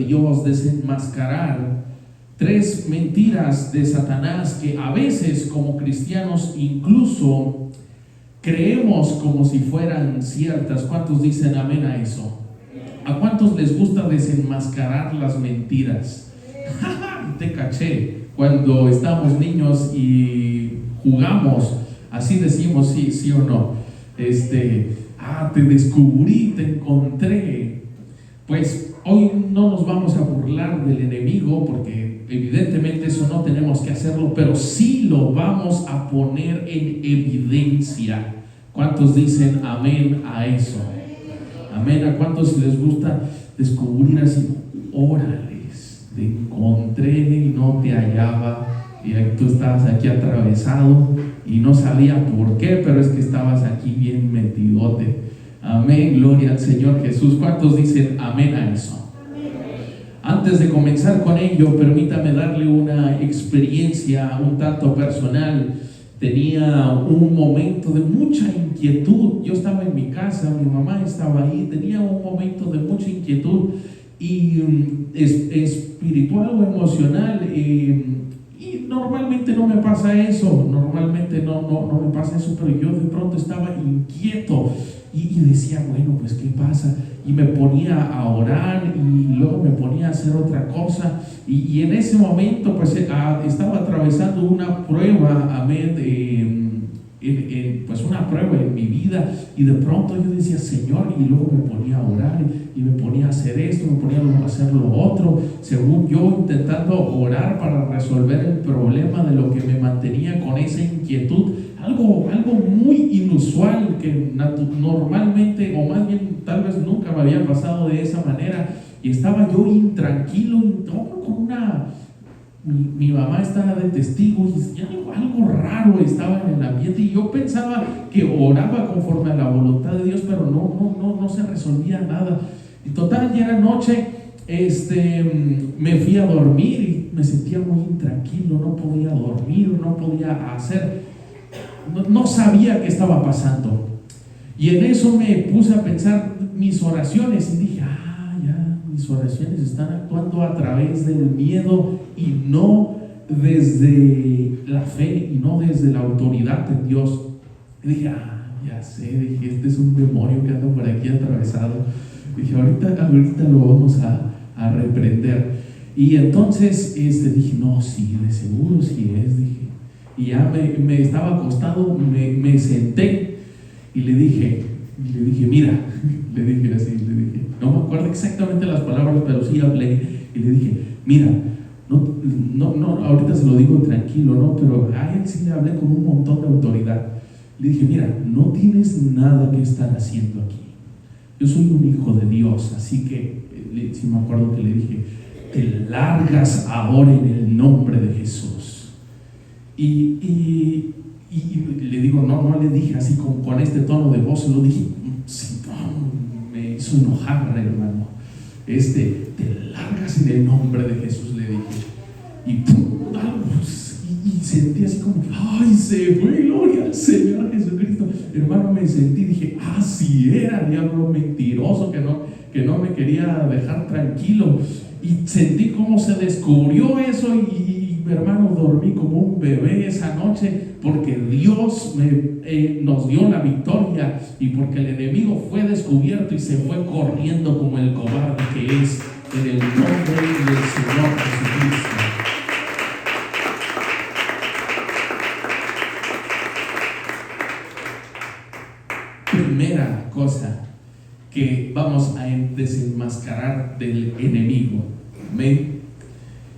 Dios, desenmascarar 3 mentiras de Satanás que a veces como cristianos incluso creemos como si fueran ciertas. ¿Cuántos dicen amén a eso? ¿A cuántos les gusta desenmascarar las mentiras? Te caché. Cuando estamos niños y jugamos, así decimos, sí o no. Te descubrí, te encontré. Pues hoy no nos vamos a burlar del enemigo, porque evidentemente eso no tenemos que hacerlo, pero sí lo vamos a poner en evidencia. ¿Cuántos dicen amén a eso? Amén. ¿A cuántos les gusta descubrir así? Órales, te encontré y no te hallaba, y tú estabas aquí atravesado y no sabía por qué, pero es que estabas aquí bien metidote. Amén, gloria al Señor Jesús. ¿Cuántos dicen amén a eso? Amén. Antes de comenzar con ello, permítame darle una experiencia un tanto personal. Tenía un momento de mucha inquietud. Yo estaba en mi casa, mi mamá estaba ahí, tenía un momento de mucha inquietud y espiritual o emocional, y normalmente no me pasa eso, no me pasa eso, pero yo de pronto estaba inquieto y decía, bueno, pues ¿qué pasa? Y me ponía a orar y luego me ponía a hacer otra cosa, y en ese momento pues estaba atravesando una prueba, amén, pues una prueba en mi vida, y de pronto yo decía, Señor, y luego me ponía a orar y me ponía a hacer esto, me ponía a hacer lo otro, según yo intentando orar para resolver el problema de lo que me mantenía con esa inquietud, algo muy inusual que normalmente, o más bien tal vez nunca me había pasado de esa manera, y estaba yo intranquilo, mi mamá estaba de testigo y algo raro estaba en el ambiente, y yo pensaba que oraba conforme a la voluntad de Dios, pero no se resolvía nada. Y total, ya era noche, me fui a dormir y me sentía muy intranquilo, no podía dormir, no podía hacer, no sabía qué estaba pasando. Y en eso me puse a pensar mis oraciones y dije, mis oraciones están actuando a través del miedo y no desde la fe y no desde la autoridad de Dios. Y dije, ya sé, dije, este es un demonio que anda por aquí atravesado. Dije, ahorita lo vamos a reprender. Y entonces dije, no, sí, de seguro sí es, dije. Y ya me estaba acostado, me senté y le dije, mira, le dije así, no me acuerdo exactamente las palabras, pero sí hablé, y le dije, mira, no, ahorita se lo digo tranquilo, ¿no? Pero a él sí le hablé con un montón de autoridad. Le dije, mira, no tienes nada que estar haciendo aquí. Yo soy un hijo de Dios, así que, sí me acuerdo que le dije, te largas ahora en el nombre de Jesús. Y le digo, no le dije así con este tono de voz, lo dije, me hizo enojar, hermano. Te largas en el nombre de Jesús, le dije. Y sentí así como, se fue, gloria al Señor Jesucristo. Hermano, me sentí, dije, sí era, diablo mentiroso, que no me quería dejar tranquilo. Y sentí cómo se descubrió eso, y hermano, dormí como un bebé esa noche, porque Dios nos dio la victoria, y porque el enemigo fue descubierto y se fue corriendo como el cobarde que es, en el nombre del Señor Jesucristo. Primera cosa que vamos a desenmascarar del enemigo, amén,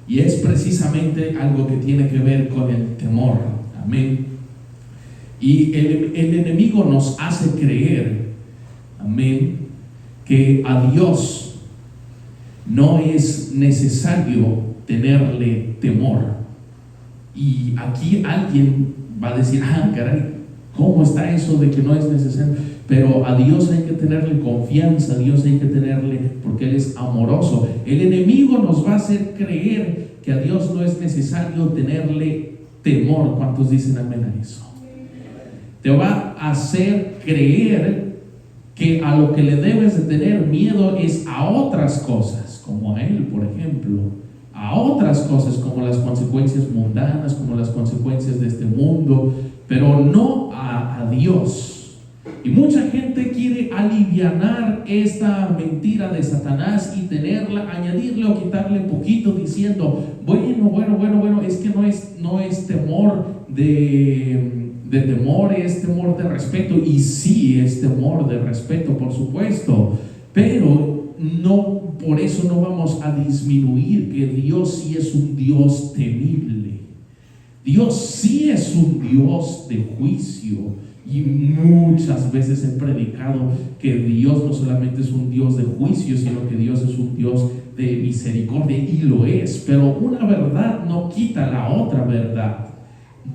y es precisamente algo que tiene que ver con el temor, amén. Y el enemigo nos hace creer, amén, que a Dios no es necesario tenerle temor. Y aquí alguien va a decir, caray, ¿cómo está eso de que no es necesario? Pero a Dios hay que tenerle confianza, a Dios hay que tenerle, porque Él es amoroso. El enemigo nos va a hacer creer que a Dios no es necesario tenerle temor. ¿Cuántos dicen amén a eso? Te va a hacer creer que a lo que le debes de tener miedo es a otras cosas. como a Él, por ejemplo, a otras cosas como las consecuencias mundanas, como las consecuencias de este mundo, pero no a Dios. Y mucha gente quiere alivianar esta mentira de Satanás y añadirle o quitarle poquito diciendo, bueno, es que no es temor de temor, es temor de respeto. Y sí, es temor de respeto, por supuesto, pero no, por eso no vamos a disminuir que Dios sí es un Dios temible. Dios sí es un Dios de juicio. Y muchas veces he predicado que Dios no solamente es un Dios de juicio, sino que Dios es un Dios de misericordia, y lo es, pero una verdad no quita la otra verdad.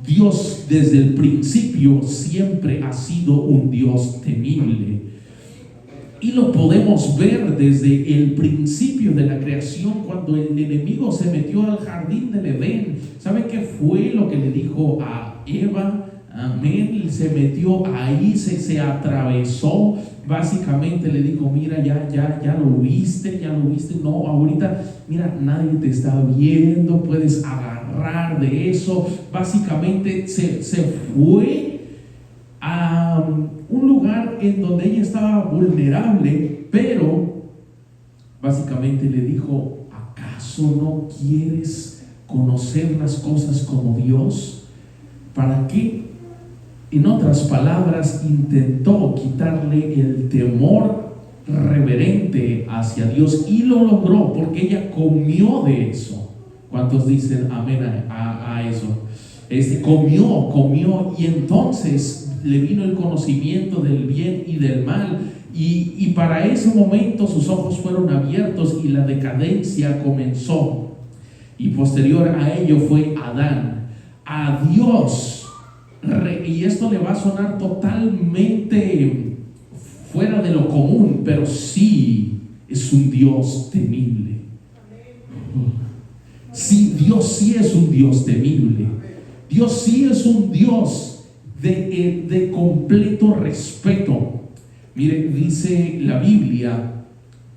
Dios desde el principio siempre ha sido un Dios temible, y lo podemos ver desde el principio de la creación, cuando el enemigo se metió al jardín del Edén. ¿Sabe qué fue lo que le dijo a Eva? Amén, se metió ahí, se atravesó, básicamente le dijo, mira, ya lo viste, no, ahorita, mira, nadie te está viendo, puedes agarrar de eso. Básicamente se fue a un lugar en donde ella estaba vulnerable, pero básicamente le dijo, ¿acaso no quieres conocer las cosas como Dios? ¿Para qué? En otras palabras, intentó quitarle el temor reverente hacia Dios, y lo logró porque ella comió de eso. ¿Cuántos dicen amén a eso? Comió, y entonces le vino el conocimiento del bien y del mal, y para ese momento sus ojos fueron abiertos y la decadencia comenzó. Y posterior a ello fue Adán. A Dios, y esto le va a sonar totalmente fuera de lo común, pero sí es un Dios temible. Sí, Dios sí es un Dios temible. Dios sí es un Dios de completo respeto. Mire, dice la Biblia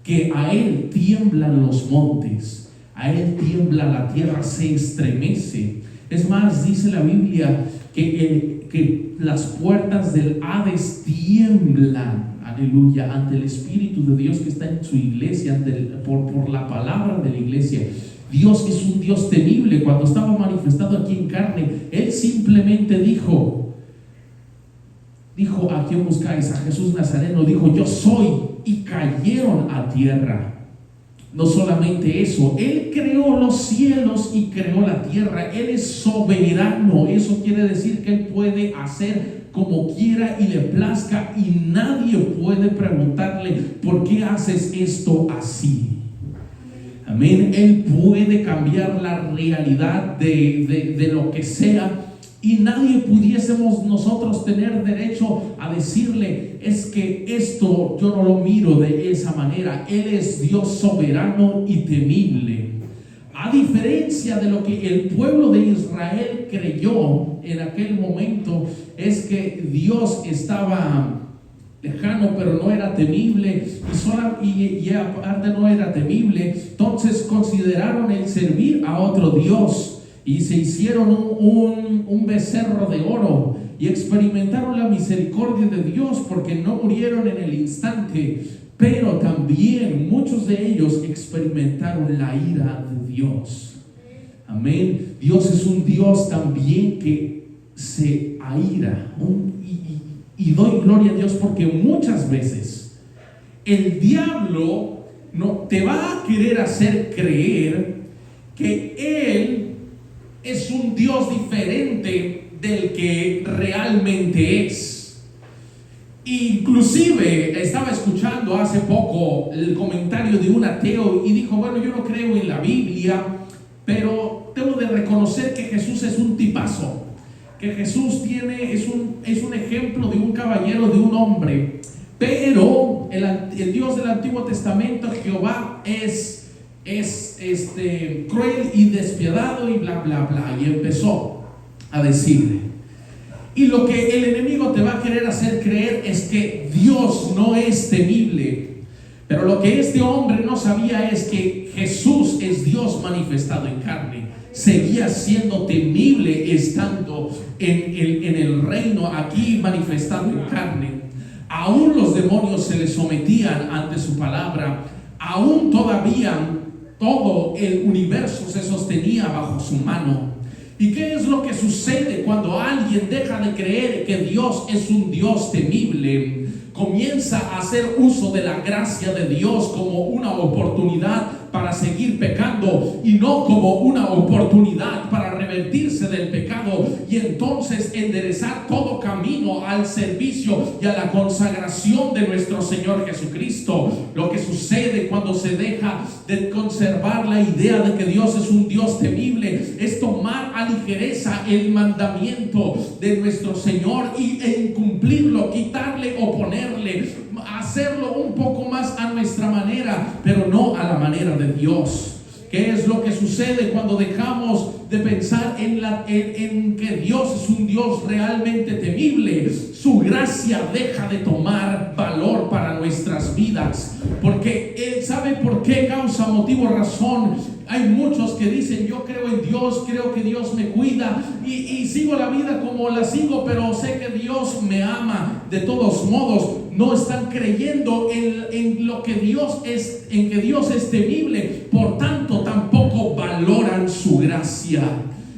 que a Él tiemblan los montes, a Él tiembla la tierra, se estremece. Es más, dice la Biblia que las puertas del Hades tiemblan, aleluya, ante el Espíritu de Dios que está en su iglesia, por la palabra de la iglesia. Dios es un Dios temible. Cuando estaba manifestado aquí en carne, Él simplemente dijo, ¿a quién buscáis? A Jesús Nazareno. Dijo, yo soy, y cayeron a tierra. No solamente eso, Él creó los cielos y creó la tierra. Él es soberano. Eso quiere decir que Él puede hacer como quiera y le plazca, y nadie puede preguntarle, ¿por qué haces esto así? Amén. Él puede cambiar la realidad de lo que sea, y nadie pudiésemos nosotros tener derecho a decirle, es que esto yo no lo miro de esa manera. Él es Dios soberano y temible. A diferencia de lo que el pueblo de Israel creyó en aquel momento, es que Dios estaba lejano, pero no era temible, y aparte no era temible. Entonces consideraron el servir a otro Dios, y se hicieron un becerro de oro, y experimentaron la misericordia de Dios porque no murieron en el instante. Pero también muchos de ellos experimentaron la ira de Dios. Amén. Dios es un Dios también que se aira, y doy gloria a Dios porque muchas veces el diablo no te va a querer hacer creer que Él es un Dios diferente del que realmente es. Inclusive estaba escuchando hace poco el comentario de un ateo, y dijo, bueno, yo no creo en la Biblia, pero debo de reconocer que Jesús es un tipazo, que Jesús es un ejemplo de un caballero, de un hombre, pero el Dios del Antiguo Testamento, Jehová, es cruel y despiadado y bla bla bla. Y empezó a decirle, y lo que el enemigo te va a querer hacer creer es que Dios no es temible, Pero lo que este hombre no sabía es que Jesús es Dios manifestado en carne. Seguía siendo temible estando en el reino aquí manifestado en carne. Aún los demonios se le sometían ante su palabra. Aún todavía todo el universo se sostenía bajo su mano. ¿Y qué es lo que sucede cuando alguien deja de creer que Dios es un Dios temible? Comienza a hacer uso de la gracia de Dios como una oportunidad para seguir pecando y no como una oportunidad para revertirse del pecado y entonces enderezar todo camino al servicio y a la consagración de nuestro Señor Jesucristo. Lo que sucede cuando se deja de conservar la idea de que Dios es un Dios temible es tomar a ligereza el mandamiento de nuestro Señor e incumplirlo, quitarle o ponerle, hacerlo un poco más a nuestra manera, pero no a la manera de Dios. ¿Qué es lo que sucede cuando dejamos de pensar en que Dios es un Dios realmente temible? Su gracia deja de tomar valor para nuestras vidas, porque Él sabe por qué causa, motivo, razón. Hay muchos que dicen: yo creo en Dios, creo que Dios me cuida y sigo la vida como la sigo, pero sé que Dios me ama. De todos modos, no están creyendo en lo que Dios es, en que Dios es temible. Por tanto, tampoco valoran su gracia.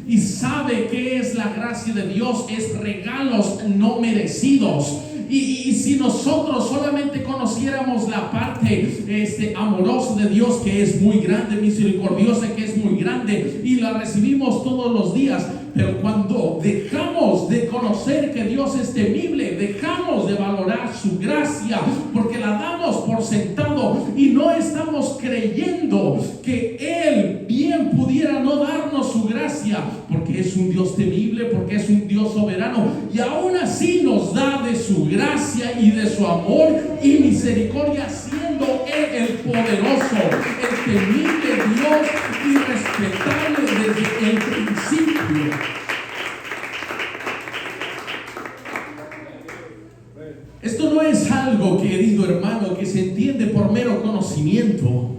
Y sabe que es la gracia de Dios, es regalos no merecidos. Y si nosotros solamente conociéramos la parte amorosa de Dios, que es muy grande, misericordiosa, que es muy grande, y la recibimos todos los días, pero cuando dejamos de conocer que Dios es temible, dejamos de valorar su gracia, porque la damos por sentado y no estamos creyendo que Él bien pudiera no darnos su gracia, porque es un Dios temible, porque es un Dios soberano, y aún así nos da de su gracia y de su amor y misericordia, siendo Él el poderoso, el temible Dios y respetable desde el principio. Esto no es algo, querido hermano, que se entiende por mero conocimiento.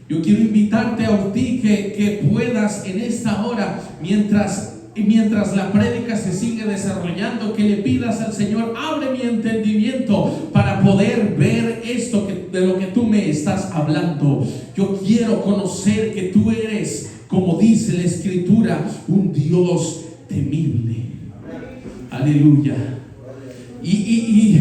Yo quiero invitarte a ti que puedas en esta hora, mientras la prédica se sigue desarrollando, que le pidas al Señor: abre mi entendimiento para poder ver esto de lo que tú me estás hablando. Yo quiero conocer que tú eres, como dice la Escritura, un Dios temible. Aleluya. Y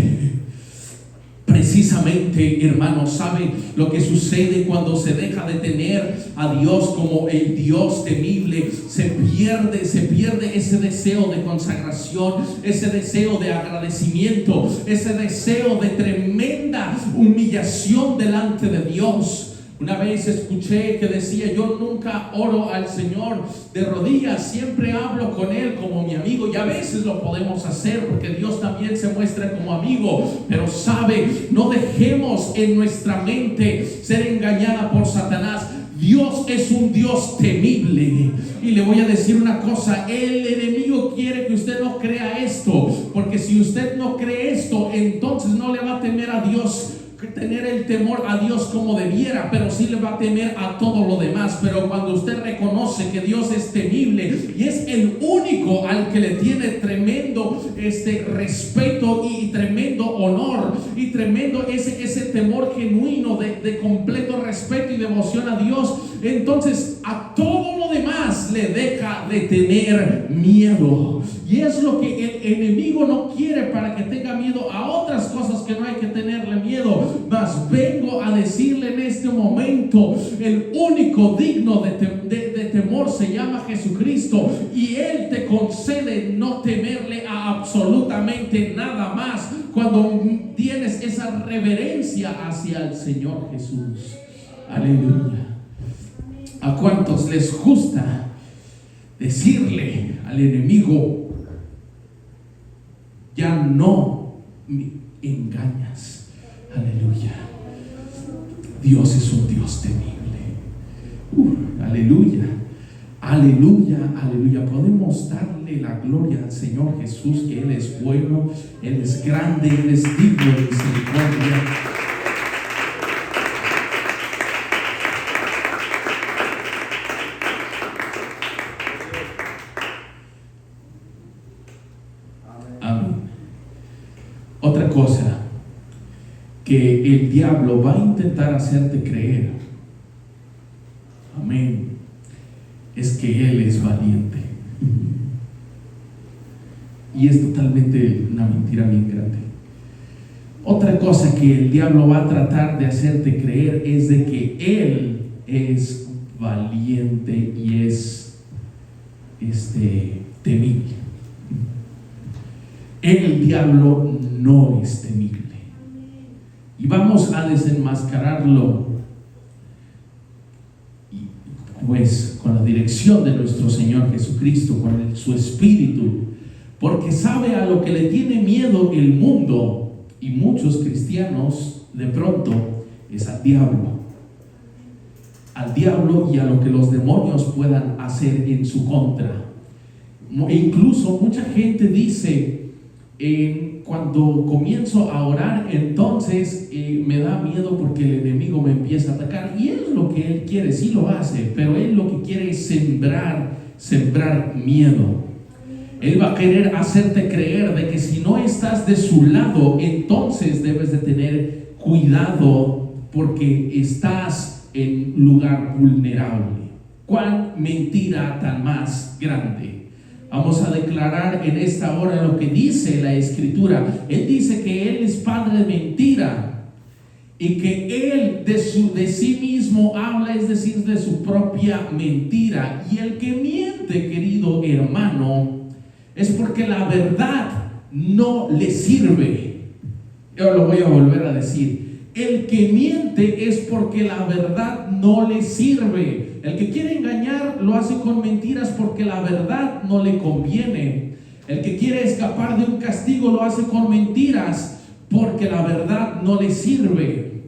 precisamente, hermanos, ¿sabe lo que sucede cuando se deja de tener a Dios como el Dios temible? Se pierde ese deseo de consagración, ese deseo de agradecimiento, ese deseo de tremenda humillación delante de Dios. Una vez escuché que decía: yo nunca oro al Señor de rodillas, siempre hablo con Él como mi amigo. Y a veces lo podemos hacer porque Dios también se muestra como amigo. Pero sabe, no dejemos en nuestra mente ser engañada por Satanás. Dios es un Dios temible. Y le voy a decir una cosa: el enemigo quiere que usted no crea esto, porque si usted no cree esto, entonces no le va a temer a Dios, tener el temor a Dios como debiera, pero sí le va a temer a todo lo demás. Pero cuando usted reconoce que Dios es temible y es el único al que le tiene tremendo respeto y tremendo honor y tremendo ese temor genuino de completo respeto y devoción a Dios, entonces a todo lo demás le deja de tener miedo. Y es lo que el enemigo no quiere, para que tenga miedo a otras cosas que no hay que tenerle miedo. Mas vengo a decirle en este momento: el único digno de temor se llama Jesucristo, y Él te concede no temerle a absolutamente nada más cuando tienes esa reverencia hacia el Señor Jesús. Aleluya. ¿A cuántos les gusta decirle al enemigo: ya no me engañas? Aleluya. Dios es un Dios temible. Aleluya. Aleluya, aleluya. Podemos darle la gloria al Señor Jesús, que Él es bueno, Él es grande, Él es digno de misericordia. que el diablo va a intentar hacerte creer, amén, es que Él es valiente. Y es totalmente una mentira bien grande. Otra cosa que el diablo va a tratar de hacerte creer es de que Él es valiente y es temible. El diablo no es temible. Y vamos a desenmascararlo, pues, con la dirección de nuestro Señor Jesucristo, con su Espíritu, porque sabe a lo que le tiene miedo el mundo, y muchos cristianos de pronto es al diablo y a lo que los demonios puedan hacer en su contra. E incluso mucha gente dice, cuando comienzo a orar, entonces me da miedo porque el enemigo me empieza a atacar, y es lo que él quiere, sí lo hace, pero él lo que quiere es sembrar miedo. Él va a querer hacerte creer de que si no estás de su lado, entonces debes de tener cuidado porque estás en lugar vulnerable. ¿Cuán mentira tan más grande? Vamos a declarar en esta hora lo que dice la Escritura. Él dice que Él es padre de mentira y que Él de sí mismo habla, es decir, de su propia mentira. Y el que miente, querido hermano, es porque la verdad no le sirve. Yo lo voy a volver a decir. El que miente es porque la verdad no le sirve. El que quiere engañar lo hace con mentiras porque la verdad no le conviene. El que quiere escapar de un castigo lo hace con mentiras porque la verdad no le sirve.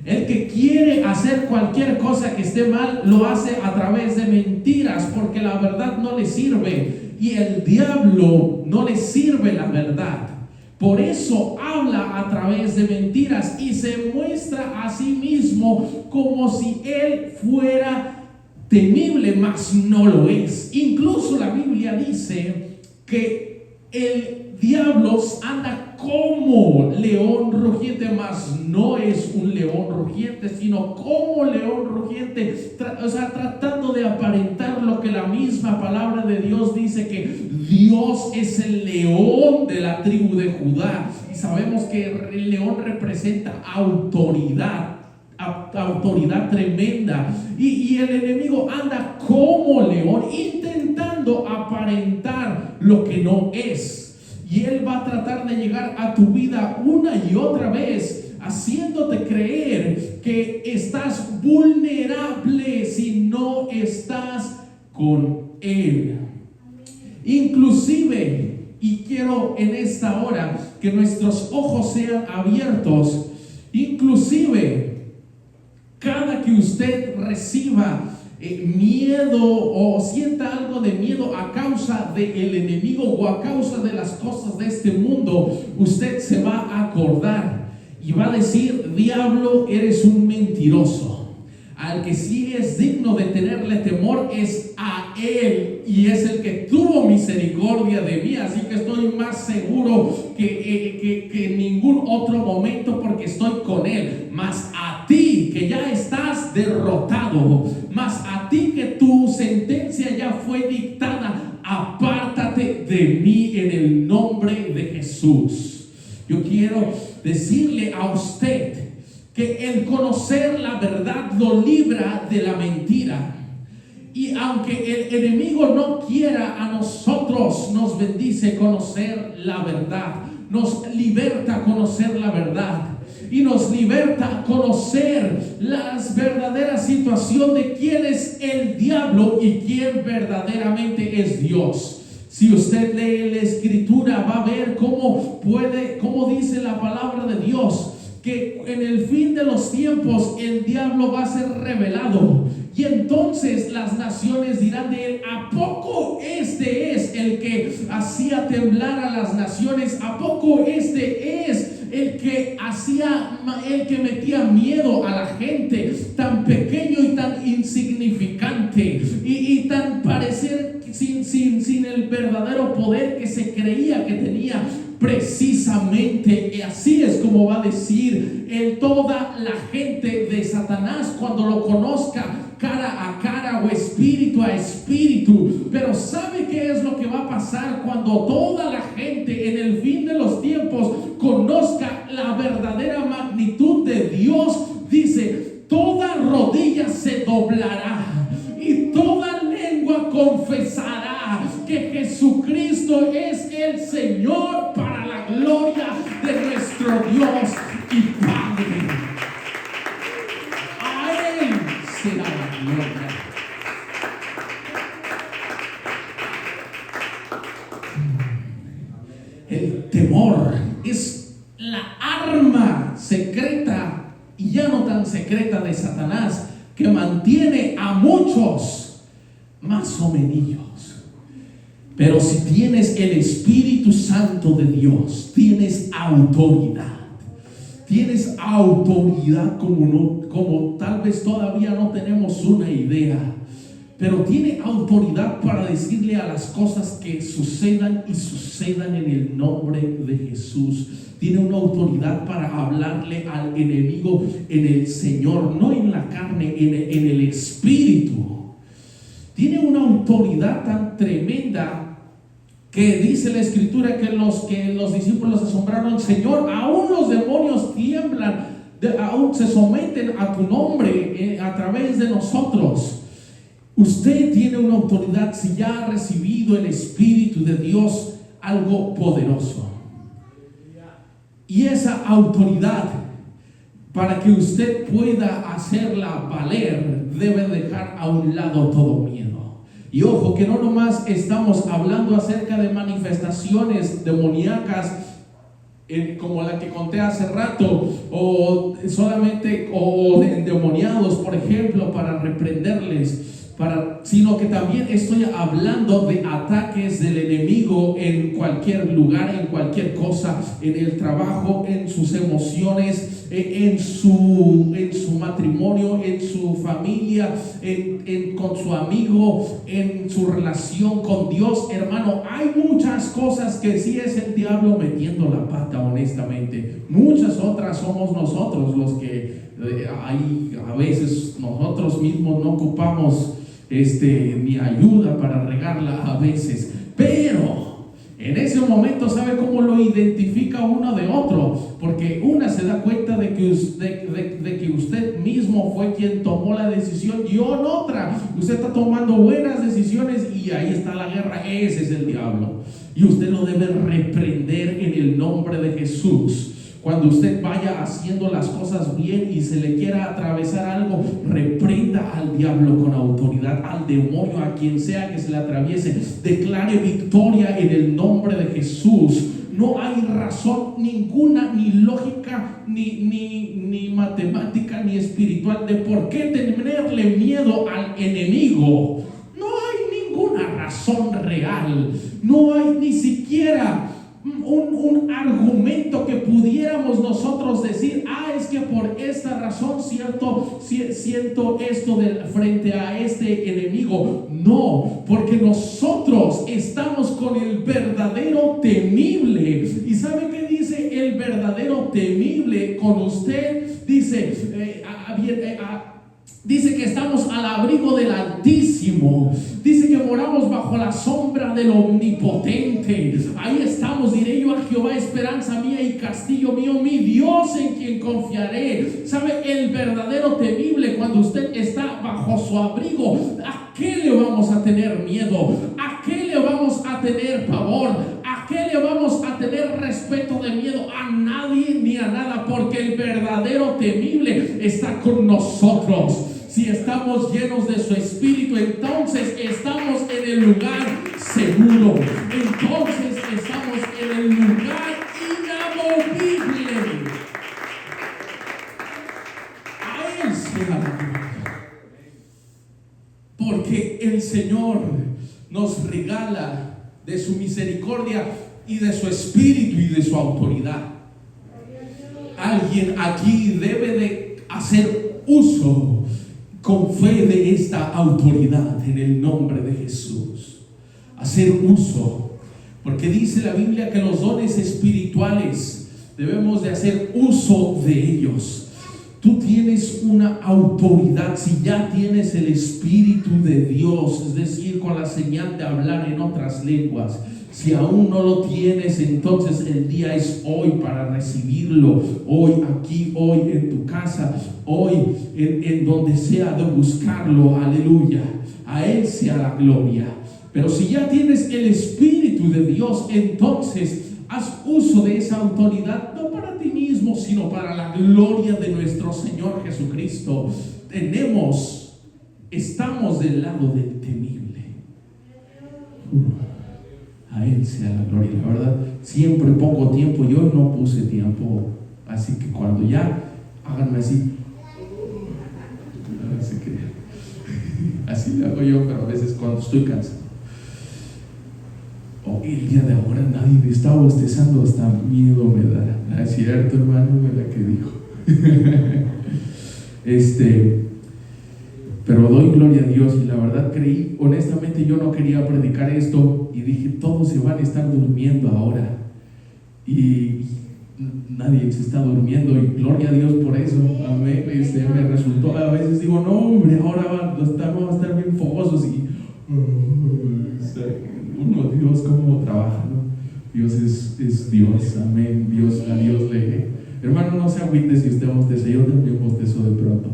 El que quiere hacer cualquier cosa que esté mal lo hace a través de mentiras porque la verdad no le sirve. Y el diablo no le sirve la verdad. Por eso habla a través de mentiras y se muestra a sí mismo como si él fuera temible, mas no lo es. Incluso la Biblia dice que el diablo anda como león rugiente, mas no es un león rugiente, sino como león rugiente, tratando de aparentar lo que la misma palabra de Dios dice, que Dios es el león de la tribu de Judá. Y sabemos que el león representa autoridad tremenda, y el enemigo anda como león intentando aparentar lo que no es. Y él va a tratar de llegar a tu vida una y otra vez, haciéndote creer que estás vulnerable si no estás con él. Inclusive, y quiero en esta hora que nuestros ojos sean abiertos, inclusive cada que usted reciba miedo o sienta algo de miedo a causa del enemigo o a causa de las cosas de este mundo, usted se va a acordar y va a decir: diablo, eres un mentiroso. Al que sí es digno de tenerle temor es a él, y es el que tuvo misericordia de mí. Así que estoy más seguro que en ningún otro momento, porque estoy con él. Mas a ti que ya estás derrotado, mas a ti que tu sentencia ya fue dictada, apártate de mí en el nombre de Jesús. Yo quiero decirle a usted que el conocer la verdad lo libra de la mentira. Y aunque el enemigo no quiera, a nosotros nos bendice conocer la verdad. Nos liberta conocer la verdad. Y nos liberta conocer la verdadera situación de quién es el diablo y quién verdaderamente es Dios. Si usted lee la Escritura, va a ver cómo dice la palabra de Dios, que en el fin de los tiempos el diablo va a ser revelado, y entonces las naciones dirán de él: ¿a poco este es el que hacía temblar a las naciones? ¿A poco este es el que metía miedo a la gente? Tan pequeño y tan insignificante y tan parecer sin el verdadero poder que se creía que tenía. Precisamente así es como va a decir él Satanás cuando lo conozca cara a cara o espíritu a espíritu. Pero ¿sabe qué es lo que va a pasar cuando toda la gente en el fin de los tiempos conozca la verdadera magnitud de Dios? Dice, toda rodilla se doblará y toda lengua confesará que Jesucristo es el Señor, para la gloria de nuestro Dios y Padre. A Él será la gloria. El temor es la arma secreta y ya no tan secreta de Satanás, que mantiene a muchos más o menos. Pero si tienes el Espíritu Santo de Dios, tienes autoridad. Tienes autoridad como tal vez todavía no tenemos una idea. Pero tiene autoridad para decirle a las cosas que sucedan y sucedan en el nombre de Jesús. Tiene una autoridad para hablarle al enemigo en el Señor, no en la carne, en el Espíritu. Tiene una autoridad tan tremenda que dice la Escritura que los discípulos asombraron: Señor, aún los demonios tiemblan, aún se someten a tu nombre a través de nosotros. Usted tiene una autoridad si ya ha recibido el Espíritu de Dios, algo poderoso. Y esa autoridad, para que usted pueda hacerla valer, debe dejar a un lado todo miedo. Y ojo, que no nomás estamos hablando acerca de manifestaciones demoníacas como la que conté hace rato, o solamente de endemoniados, por ejemplo, para reprenderles, sino que también estoy hablando de ataques del enemigo en cualquier lugar, en cualquier cosa, en el trabajo, en sus emociones, en su matrimonio, en su familia, con su amigo, en su relación con Dios. Hermano, hay muchas cosas que sí es el diablo metiendo la pata, honestamente. Muchas otras somos nosotros los que a veces nosotros mismos no ocupamos ni ayuda para regarla a veces. Pero en ese momento, ¿sabe cómo lo identifica uno de otro? Porque una se da cuenta de que usted mismo fue quien tomó la decisión, y en otra, usted está tomando buenas decisiones y ahí está la guerra. Ese es el diablo, y usted lo debe reprender en el nombre de Jesús. Cuando usted vaya haciendo las cosas bien y se le quiera atravesar algo, reprenda al diablo con autoridad, al demonio, a quien sea que se le atraviese. Declare victoria en el nombre de Jesús. No hay razón ninguna, ni lógica, ni matemática, ni espiritual, de por qué tenerle miedo al enemigo. No hay ninguna razón real. No hay ni siquiera un argumento que pudiéramos nosotros decir: es que por esta razón siento esto frente a este enemigo. No, porque nosotros estamos con el verdadero temible. ¿Y sabe qué dice el verdadero temible con usted? Dice que estamos al abrigo del Altísimo. Dice que moramos bajo la sombra del Omnipotente. Ahí estamos, diré yo a Jehová, esperanza mía y castillo mío, mi Dios en quien confiaré. ¿Sabe? El verdadero temible, cuando usted está bajo su abrigo, ¿a qué le vamos a tener miedo? ¿A qué le vamos a tener pavor? ¿A qué le vamos a tener respeto de miedo? A nadie ni a nada, porque el verdadero temible está con nosotros. Si estamos llenos de su Espíritu, entonces estamos en el lugar seguro. Entonces estamos en el lugar inamovible. A Él sea la gloria. Porque el Señor nos regala de su misericordia y de su Espíritu y de su autoridad. Alguien aquí debe de hacer uso con fe de esta autoridad en el nombre de Jesús. Hacer uso, porque dice la Biblia que los dones espirituales debemos de hacer uso de ellos. Tú tienes una autoridad si ya tienes el Espíritu de Dios, es decir, con la señal de hablar en otras lenguas. Si aún no lo tienes, entonces el día es hoy para recibirlo. Hoy aquí, hoy en tu casa, hoy en donde sea de buscarlo. Aleluya. A Él sea la gloria. Pero si ya tienes el Espíritu de Dios, entonces haz uso de esa autoridad, no para ti mismo, sino para la gloria de nuestro Señor Jesucristo. Estamos del lado del temible. A Él sea la gloria. La verdad, siempre pongo tiempo. Yo no puse tiempo, así que cuando ya háganme así. Así lo hago yo, pero a veces cuando estoy cansado. El día de ahora nadie me está bostezando, hasta miedo me da. ¿Es cierto, hermano? ¿Verdad que dijo? Pero doy gloria a Dios, y la verdad creí, honestamente yo no quería predicar esto, y dije, todos se van a estar durmiendo ahora, y nadie se está durmiendo, y gloria a Dios por eso. Amén. Me resultó, a veces digo, no hombre, ahora vamos a estar bien fogosos, y Dios cómo trabaja, ¿no? Dios es Dios. Amén. A Dios le... Hermano, no se agüite si usted bosteza, yo también bostezo de pronto.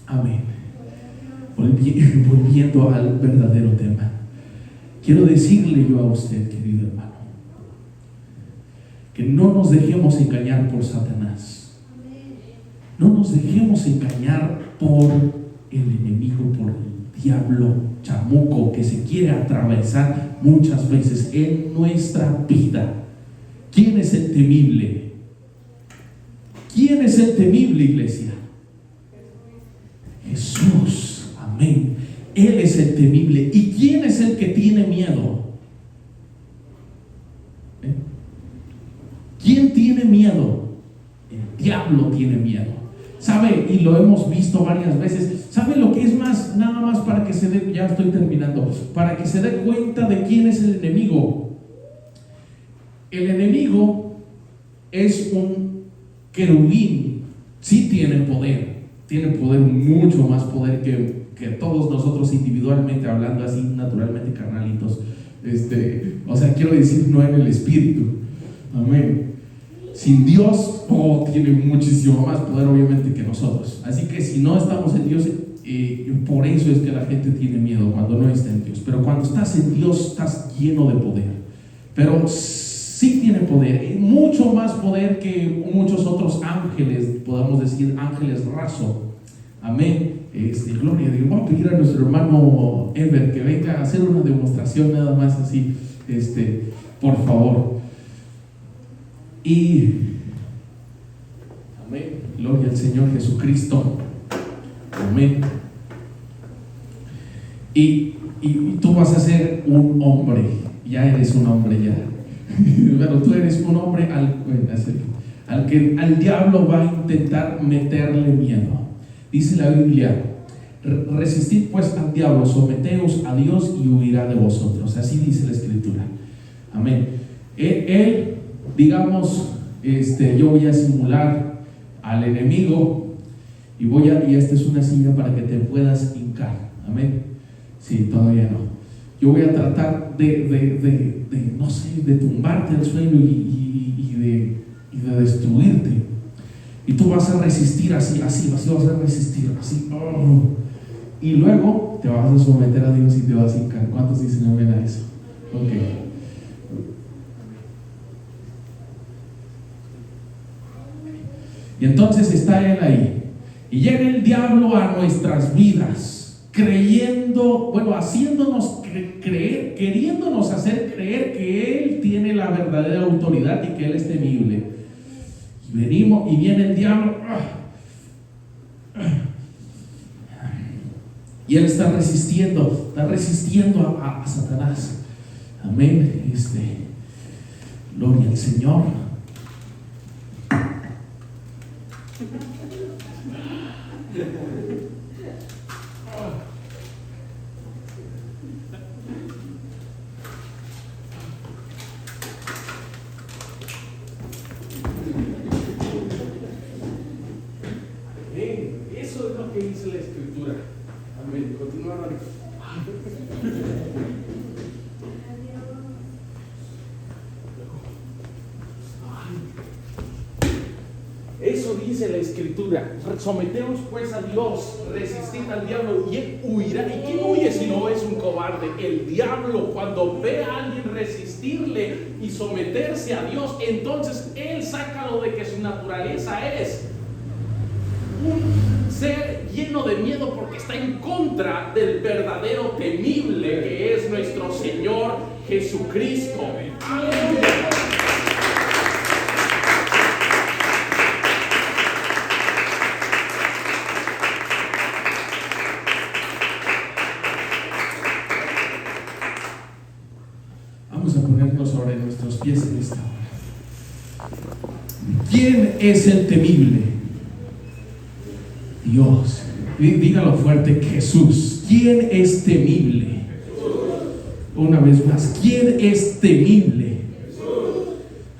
Amén. Volviendo al verdadero tema, quiero decirle yo a usted, querido hermano, que no nos dejemos engañar por Satanás. No nos dejemos engañar por el enemigo, por el diablo chamuco que se quiere atravesar muchas veces en nuestra vida. ¿Quién es el temible? ¿Quién es el temible, iglesia? Jesús. Amén. Él es el temible. ¿Y quién es el que tiene miedo? ¿Quién tiene miedo? El diablo tiene miedo. ¿Sabe? Y lo hemos visto varias veces. ¿Sabe lo que es más? Nada más para que se dé, ya estoy terminando, para que se dé cuenta de quién es el enemigo. El enemigo es un querubín. Sí tiene poder, mucho más poder que todos nosotros individualmente hablando, así naturalmente carnalitos. O sea, quiero decir, no en el espíritu. Amén. Sin Dios, tiene muchísimo más poder obviamente que nosotros. Así que si no estamos en Dios, por eso es que la gente tiene miedo cuando no está en Dios. Pero cuando estás en Dios, estás lleno de poder. Pero sí tiene poder, mucho más poder que muchos otros ángeles, podamos decir ángeles raso. Amén. Gloria a Dios. Vamos a pedir a nuestro hermano Ever que venga a hacer una demostración nada más así, por favor. Y amén. Gloria al Señor Jesucristo. Amén. Y tú vas a ser un hombre. Ya eres un hombre ya. Pero tú eres un hombre al que al diablo va a intentar meterle miedo. Dice la Biblia: resistid pues al diablo, someteos a Dios y huirá de vosotros. Así dice la Escritura. Amén. Él, digamos, yo voy a simular al enemigo y esta es una silla para que te puedas hincar. Amén. Sí, todavía no. Yo voy a tratar de no sé, de tumbarte al suelo y de destruirte. Y tú vas a resistir así vas a resistir así. Y luego te vas a someter a Dios y te vas a hincar. ¿Cuántos dicen amén a eso? Ok. Y entonces está Él ahí. Y llega el diablo a nuestras vidas, haciéndonos creer, queriéndonos hacer creer que Él tiene la verdadera autoridad y que Él es temible. Y venimos y viene el diablo. Y Él está resistiendo a Satanás. Amén. Gloria al Señor. dice la Escritura: someteos pues a Dios, resistid al diablo y él huirá. ¿Y quién huye si no es un cobarde? El diablo. Cuando ve a alguien resistirle y someterse a Dios, entonces él saca lo de que su naturaleza es un ser lleno de miedo, porque está en contra del verdadero temible que es nuestro Señor Jesucristo. ¡Aleluya! Vamos a ponernos sobre nuestros pies en esta hora. ¿Quién es el temible? Dios. Dígalo fuerte: Jesús. ¿Quién es temible? Una vez más, ¿quién es temible?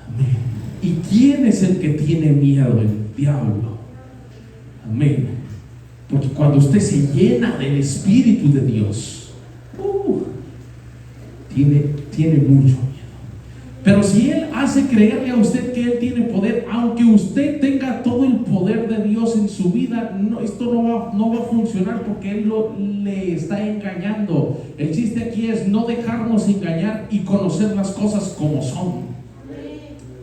Amén. ¿Y quién es el que tiene miedo? El diablo. Amén. Porque cuando usted se llena del Espíritu de Dios, tiene mucho miedo. Pero si Él hace creerle a usted que Él tiene poder, aunque usted tenga todo el poder de Dios en su vida, esto no va a funcionar, porque Él le está engañando. El chiste aquí es no dejarnos engañar y conocer las cosas como son.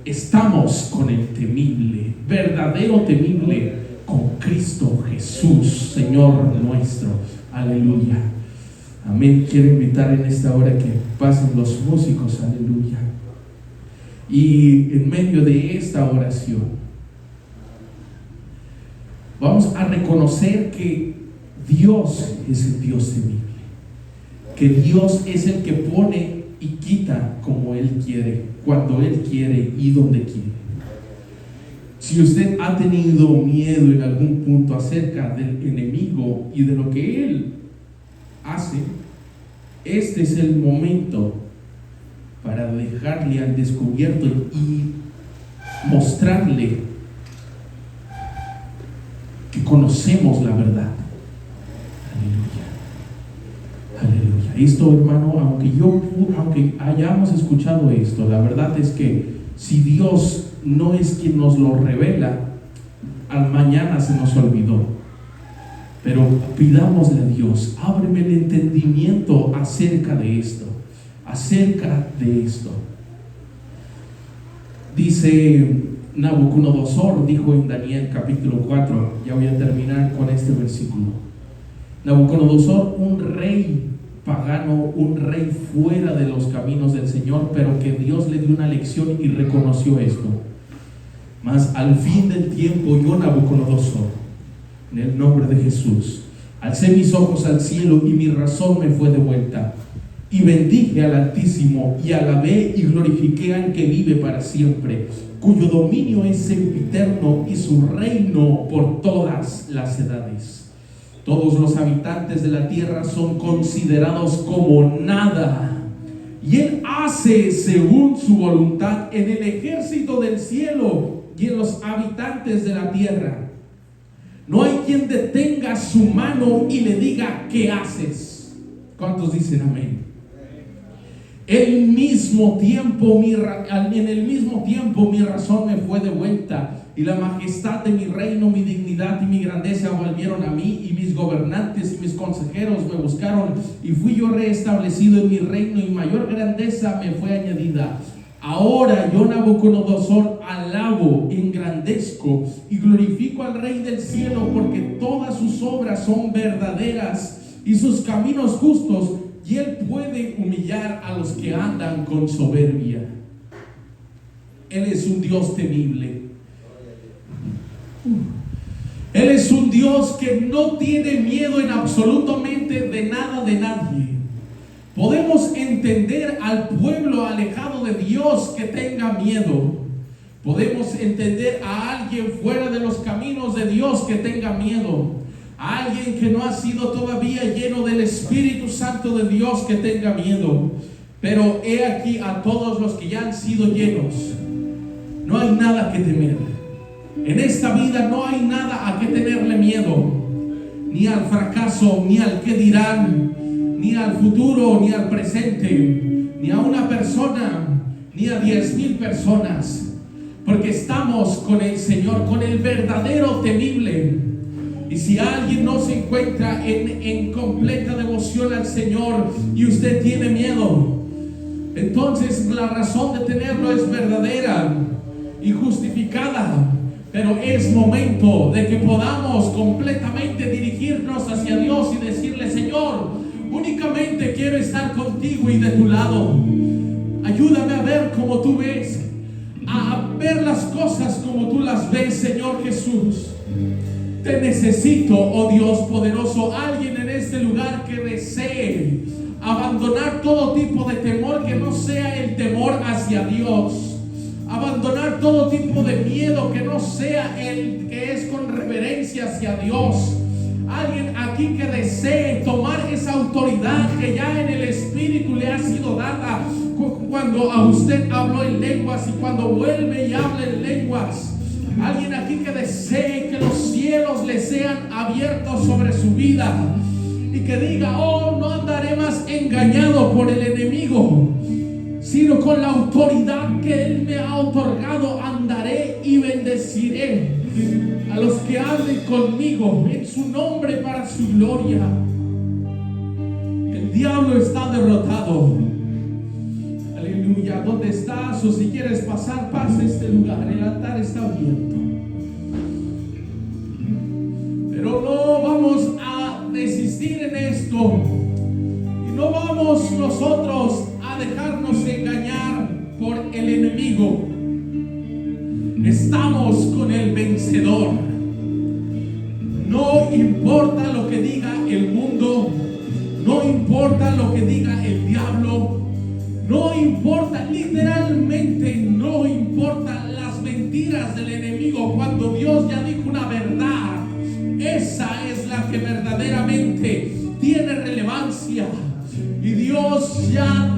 Estamos con el temible, verdadero temible, con Cristo Jesús, Señor nuestro. Aleluya. Amén. Quiero invitar en esta hora que pasen los músicos. Aleluya. Y en medio de esta oración vamos a reconocer que Dios es el Dios temible, que Dios es el que pone y quita como Él quiere, cuando Él quiere y donde quiere. Si usted ha tenido miedo en algún punto acerca del enemigo y de lo que Él hace, este es el momento para dejarle al descubierto y mostrarle que conocemos la verdad. Aleluya. Aleluya. Esto, hermano, aunque hayamos escuchado esto, la verdad es que si Dios no es quien nos lo revela, al mañana se nos olvidó. Pero pidámosle a Dios: ábreme el entendimiento acerca de esto. Dice Nabucodonosor, dijo en Daniel capítulo 4, ya voy a terminar con este versículo. Nabucodonosor, un rey pagano, un rey fuera de los caminos del Señor, pero que Dios le dio una lección y reconoció esto. Mas al fin del tiempo, yo, Nabucodonosor, en el nombre de Jesús, alcé mis ojos al cielo y mi razón me fue devuelta. Y bendije al Altísimo, y alabé y glorifiqué al que vive para siempre, cuyo dominio es sempiterno y su reino por todas las edades. Todos los habitantes de la tierra son considerados como nada, y Él hace según su voluntad en el ejército del cielo y en los habitantes de la tierra. No hay quien detenga su mano y le diga: ¿qué haces? ¿Cuántos dicen amén? En el mismo tiempo mi razón me fue devuelta, y la majestad de mi reino, mi dignidad y mi grandeza volvieron a mí, y mis gobernantes y mis consejeros me buscaron, y fui yo reestablecido en mi reino, y mayor grandeza me fue añadida. Ahora yo, Nabucodonosor, alabo, engrandezco y glorifico al Rey del cielo, porque todas sus obras son verdaderas y sus caminos justos, y Él puede humillar a los que andan con soberbia. Él es un Dios temible. Él es un Dios que no tiene miedo en absolutamente de nada, de nadie. Podemos entender al pueblo alejado de Dios que tenga miedo. Podemos entender a alguien fuera de los caminos de Dios que tenga miedo. A alguien que no ha sido todavía lleno del Espíritu Santo de Dios que tenga miedo. Pero he aquí a todos los que ya han sido llenos. No hay nada que temer. En esta vida no hay nada a que tenerle miedo. Ni al fracaso, ni al que dirán, ni al futuro, ni al presente, ni a una persona, ni a 10,000 personas. porque estamos con el Señor, con el verdadero temible. Y si alguien no se encuentra en completa devoción al Señor y usted tiene miedo, entonces la razón de tenerlo es verdadera y justificada. Pero es momento de que podamos completamente dirigirnos hacia Dios y decirle: Señor, únicamente quiero estar contigo y de tu lado. Ayúdame a ver como tú ves, a ver las cosas como tú las ves, Señor Jesús. Te necesito, oh Dios poderoso. Alguien en este lugar que desee abandonar todo tipo de temor que no sea el temor hacia Dios. Abandonar todo tipo de miedo que no sea el que es con reverencia hacia Dios. Alguien aquí que desee tomar esa autoridad que ya en el Espíritu le ha sido dada. Cuando a usted habló en lenguas y cuando vuelve y habla en lenguas. Alguien aquí que desee que los cielos le sean abiertos sobre su vida y que diga: oh, no andaré más engañado por el enemigo, sino con la autoridad que Él me ha otorgado andaré y bendeciré a los que anden conmigo en su nombre para su gloria. El diablo está derrotado. Aleluya. ¿Dónde estás? O si quieres pasar, pasa este lugar. El altar está abierto. Pero no vamos a desistir en esto. Y no vamos nosotros a dejarnos engañar por el enemigo. Estamos con el vencedor. No importa lo que diga el mundo, no importa lo que diga el diablo, no importa, literalmente no importa las mentiras del enemigo. Cuando Dios ya dijo una verdad, esa es la que verdaderamente tiene relevancia. Y Dios ya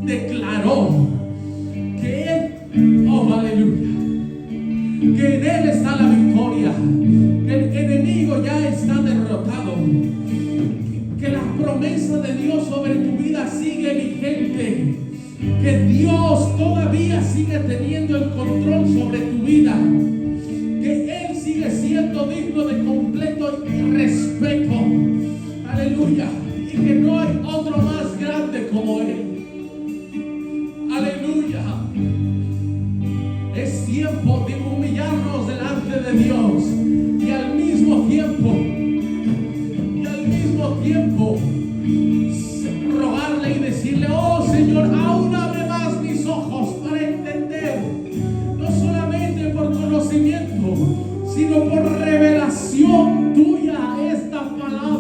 declaró que Él, oh aleluya, que en Él está la victoria, que el enemigo ya está derrotado, que la promesa de Dios sobre tu vida sigue vigente, que Dios todavía sigue teniendo el control sobre tu vida, que Él sigue siendo digno de completo respeto, aleluya, y que no hay otro más grande como Él. Aleluya. Es tiempo de humillarnos delante de Dios y al mismo tiempo rogarle y decirle: oh Señor, aún abre más mis ojos para entender, no solamente por conocimiento, sino por revelación tuya, esta palabra.